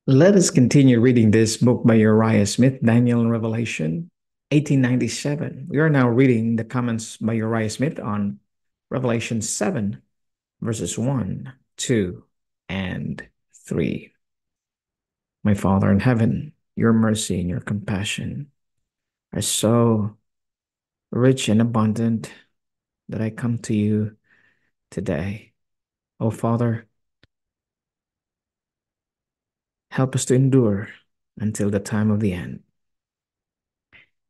Let us continue reading this book by Uriah Smith, Daniel and Revelation, 1897. We are now reading the comments by Uriah Smith on Revelation 7, verses 1, 2, and 3. My Father in heaven, your mercy and your compassion are so rich and abundant that I come to you today. Oh, Father, help us to endure until the time of the end.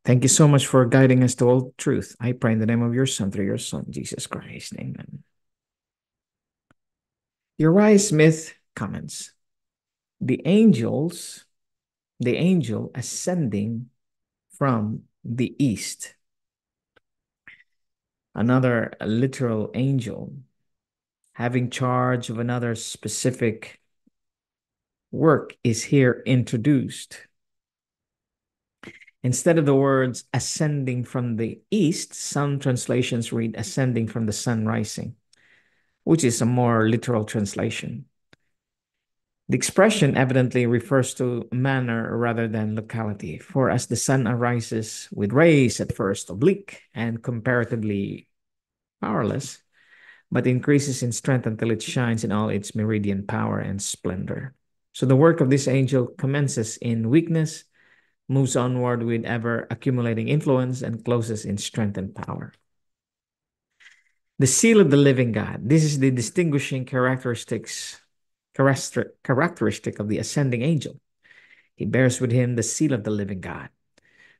Thank you so much for guiding us to all truth. I pray in the name of your Son, through your Son, Jesus Christ. Amen. Uriah Smith comments, the angel ascending from the east. Another literal angel having charge of another specific work is here introduced. Instead of the words ascending from the east, some translations read ascending from the sun rising, which is a more literal translation. The expression evidently refers to manner rather than locality, for as the sun arises with rays at first oblique and comparatively powerless, but increases in strength until it shines in all its meridian power and splendor. So the work of this angel commences in weakness, moves onward with ever accumulating influence, and closes in strength and power. The seal of the living God. This is the distinguishing characteristic of the ascending angel. He bears with him the seal of the living God.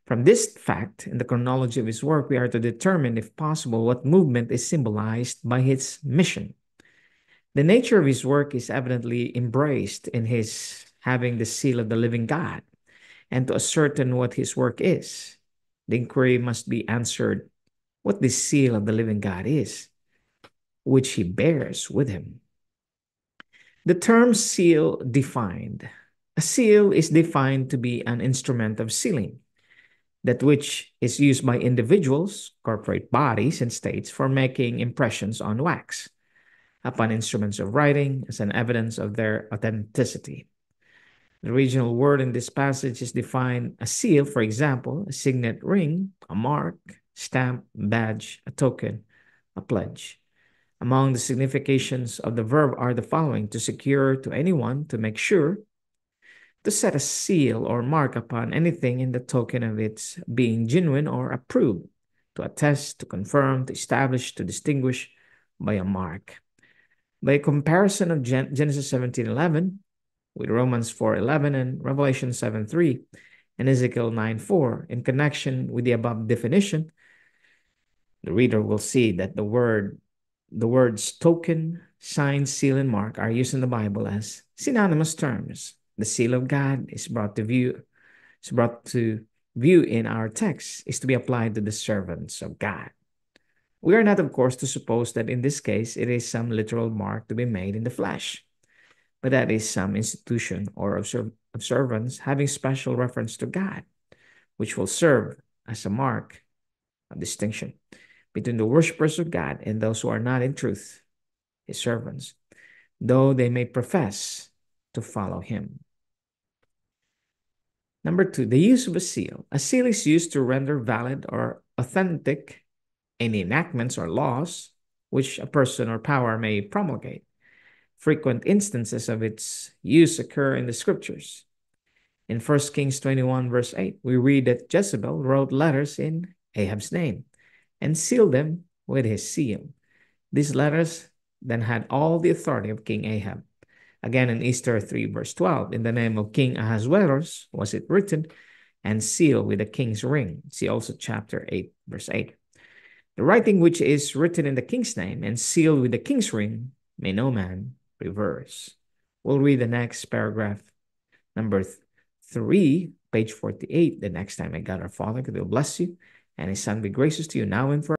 From this fact, in the chronology of his work, we are to determine, if possible, what movement is symbolized by his mission. The nature of his work is evidently embraced in his having the seal of the living God, and to ascertain what his work is, the inquiry must be answered what this seal of the living God is, which he bears with him. The term seal defined. A seal is defined to be an instrument of sealing, that which is used by individuals, corporate bodies, and states for making impressions on wax upon instruments of writing as an evidence of their authenticity. The original word in this passage is defined a seal, for example, a signet ring, a mark, stamp, badge, a token, a pledge. Among the significations of the verb are the following: to secure, to anyone, to make sure, to set a seal or mark upon anything in the token of its being genuine or approved, to attest, to confirm, to establish, to distinguish by a mark. By comparison of Genesis 17:11 with Romans 4:11 and Revelation 7:3 and Ezekiel 9:4, in connection with the above definition, the reader will see that the words token, sign, seal, and mark are used in the Bible as synonymous terms. The seal of God is brought to view in our text is to be applied to the servants of God. We are not, of course, to suppose that in this case it is some literal mark to be made in the flesh, but that is some institution or observance having special reference to God, which will serve as a mark of distinction between the worshippers of God and those who are not in truth his servants, though they may profess to follow him. Number 2, the use of a seal. A seal is used to render valid or authentic any enactments or laws which a person or power may promulgate. Frequent instances of its use occur in the scriptures. In 1 Kings 21, verse 8, we read that Jezebel wrote letters in Ahab's name and sealed them with his seal. These letters then had all the authority of King Ahab. Again, in Esther 3, verse 12, in the name of King Ahasuerus was it written and sealed with the king's ring. See also chapter 8, verse 8. The writing which is written in the king's name and sealed with the king's ring may no man reverse. We'll read the next paragraph, number 3, page 48, the next time. May God our Father, God will bless you, and his Son be gracious to you now and forever.